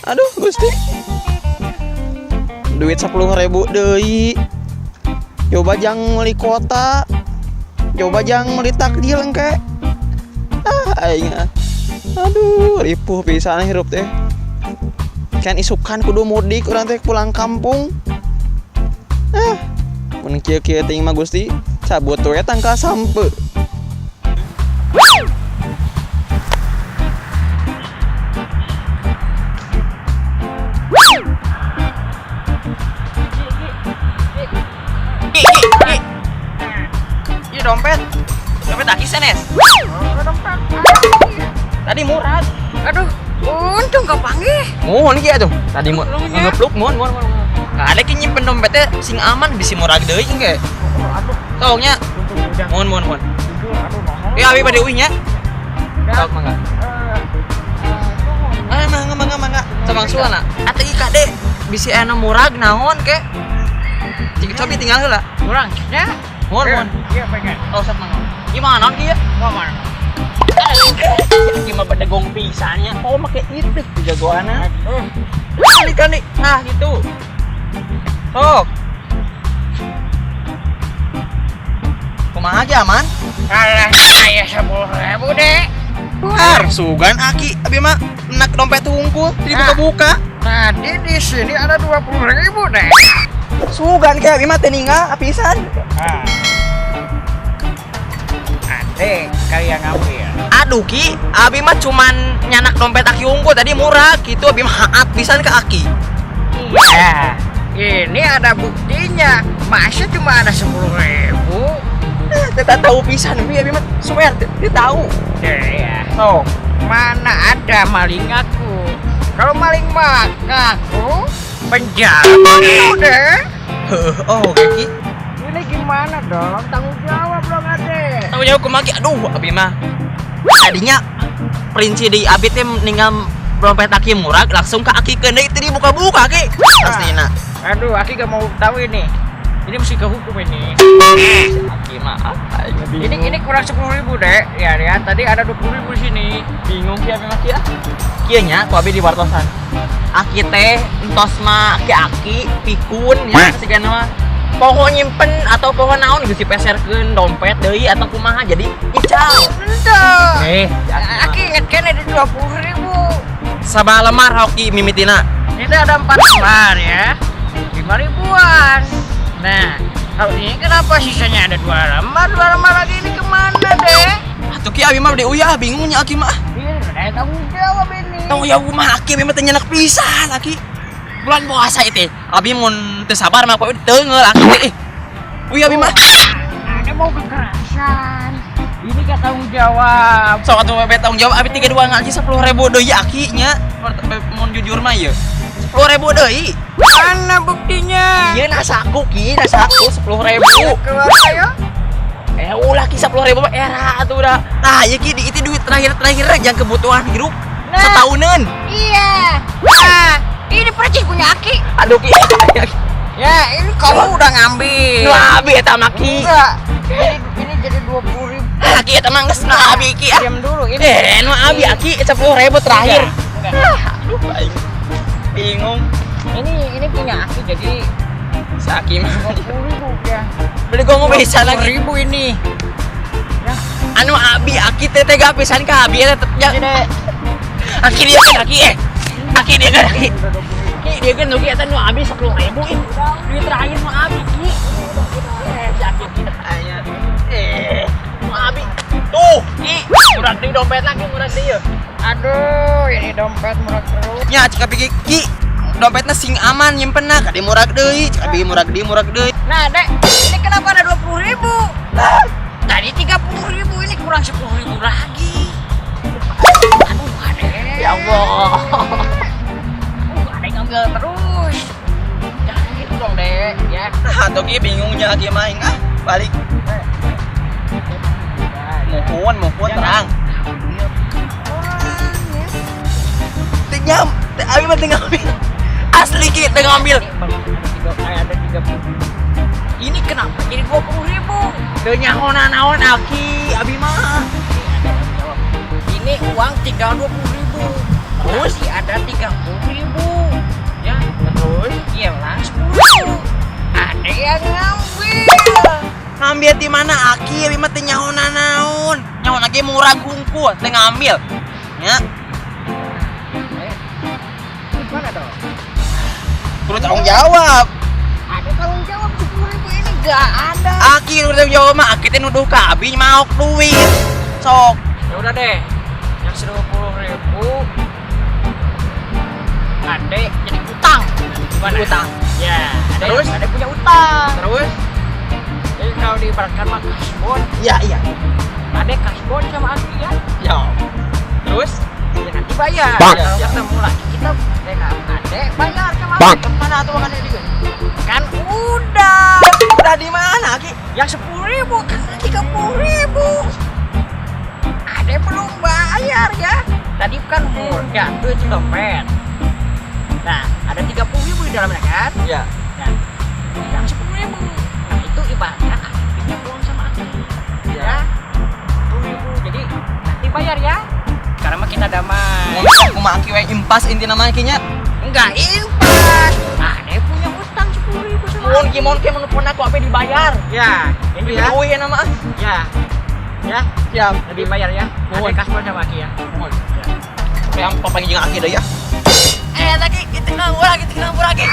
Aduh Gusti, duit 10.000 deui. Coba jang meuli kota, coba jang meuli takjil engke. Aing aduh ripuh pisan hirup teh. Kan isukan kudu mudik urang teh pulang kampung. Mun kieu-kieu teuing mah Gusti, cabut we tangka sampe. Iya dompet aki senes. Dompet. Tadi murah. Aduh, untung gak panggil. Mohon kieu atuh. Tadi mau ngepluk mohon. Ada ki nyimpen dompetnya sing aman bisi murah deui engke. Aduh, Tolongnya. Mohon. Ya abi bade uih nya. Sok mangga. Mangga. Samang suana. Atuh ieu kade bisi aya murah naon ke? Cobi tinggal heula. kurang ya? Mohon. Iya, pengen. Oh, sok mangga. Gimana kieu? Ngomong. Gimana bedegong pisannya? Oh, make itu jagoana. Kan nih. Nah, gitu. Sok. Kumaha aja aman? Alah, saya 10.000 deh. Sugan aki, abi mah enak dompet hungkul, dibuka-buka. Tadi di sini ada 20.000 deh. Sugan kayak abi mah teu ninggal apisan. Ade, kalian ngambil. Aduh Ki, abi mah cuman nyanak dompet aki hungkul tadi murah gitu, abi mah haat pisan ke aki. Iya. Ini ada buktinya. Masa cuma ada 10.000? Kita tahu pisan, abi mah swear dia tahu. Ya. Oh, Mana ada maling aku? Kalau maling mah aku penjara deh. oh oke Ki. Ini gimana dong? Tanggung jawab dong Ade. Tahu jauh kemaki, aduh abi mah. Tadinya perinci di abi teh ninggal dompet aki murah langsung ke aki keun deui teu dibuka-buka Ki. Astina. Aduh, Aki gak mau tahu ini. Ini mesti ke hukum ini. Aki mah apa Ini kurang 10.000 deh. Ya lihat tadi ada 20.000 di sini. bingung Ki abi mah Ki ah. Kieu nya ku abi di wartosan. Aki teh entos mah aki pikun ya sigana mah. Poho nyimpen atau poho naon geus dipeserkeun dompet deui atau kumaha jadi ical. Entah. Aki inget kan ada 20.000. Sabaraha lemar hoki mimitina? Itu ada 4 lembar ya. 5.000-an. Nah, kalau ini kenapa sisanya ada 2 lembar? 2 lembar lagi ini kemana deh? Atuh Ki abi mah de uyah bingung nya aki mah. Ini udah tanggung jawab ini. Tong ya kumaha aki abi mah teh nyenak pisan aki. Bulan puasa itu abi mun teu sabar mah poe teungeul aki teh. Uyah abi mah. Ada mau kekerasan. Ini gak tanggung jawab. Sok atuh we tanggung jawab abi 32 ngaji 10.000 deui aki nya. Mun jujur mah ieu. 10.000 deui. Mana buktinya? Ieu nasaku Ki, nasaku 10.000. Keluar ayo. Ulah Ki 10.000 mah era atuh udah. Nah, ieu Ki itu duit terakhir jang kebutuhan hidup. Nah. Setahunan. Iya. Nah, ini percis punya Aki. Aduh Ki. Ya, ini kamu udah ngambil. Nu abi eta mah Ki. Enggak. Ini jadi 20.000. Ki eta mah geus nu abi Ki. Diam dulu ini. Nu abi Ki 10.000 terakhir. Enggak. Aduh, aing bingung. Ini punya Aki jadi Saki mah. 20.000 ya. Beli gua bisa lagi. 20.000 ini. Ya. Anu abi Aki teh tega pisan ka abi eta ya. Aki dia kan Aki Aki dia kan Aki. Ki dia kan nu eta nu abi 10.000 duit terakhir nu abi Ki. Aki kita aya. Nu abi. Tuh, Ki. Murah deui dompet lagi murah deui. Aduh, ini dompet murah terus. Nya cek abi Ki. Dompetna sing aman nyimpenna ka di murah deui, cek abi murah deui. Nah, Dek, ini kenapa ada 20.000? Tadi 30.000, ini kurang 10.000 lagi. Aduh, Adek. Ya Allah. Adek ngambil terus. Jangan gitu dong, Dek, ya. Atuh Ki bingungnya Ki main balik. Mohon terang. Tinggal, abi mah tinggal ambil. Asli Ki tinggal ambil. Ada 30. Ini kenapa jadi 20.000? Teu nyaho-naon Aki, abi mah. Ini uang tinggal 20.000. Terus ada 30.000. Ya, terus hilang 10.000. Ada yang ngambil. Ngambil di mana Aki? Lima teh nyaho naon? Nyaho lagi murah gungku teh ngambil. Ya, Gimana dong? kudu tanggung jawab. Ada tanggung jawab 10.000 ini gak ada. Aki udah tanggung jawab mah Aki teh nuduh ka Abi mau duit. Sok. Ya udah deh. Yang 10.000 Adek jadi utang. Gimana? Utang. Ya, Terus? Adek punya utang. Terus? Jadi kalau diibaratkan mah kasbon, Iya, iya. Adek kasbon sama Aki ya. Ya. Terus? Ya nanti bayar. Bang. Kalau ketemu lagi kita Adek bayar sama Bang. Adek. Kemana tuh makannya juga? Kan udah. Udah di mana Aki? Yang 10.000 kan 30.000. Adek belum bayar ya. Tadi kan udah tuh dompet. Nah, ada 30.000 di dalamnya kan? Iya. Dan yang 10.000. Nah, itu ibaratnya Aki pinjam uang sama Aki. Ya. 10.000. Jadi nanti bayar ya. Karena mah kita damai. Aku mah Aki we impas inti nama Akinya. Enggak impas. Adek punya utang 10.000 sama Aki. Mon ki menelpon aku apa dibayar. Ya, ini ya. Duit nama. Ya. Ya, Siap. lebih bayar ya. Mohon. Adek kasbon sama Aki ya. Mohon. Yang papanya jeung Aki dah ya. Lagi kita ngambur lagi.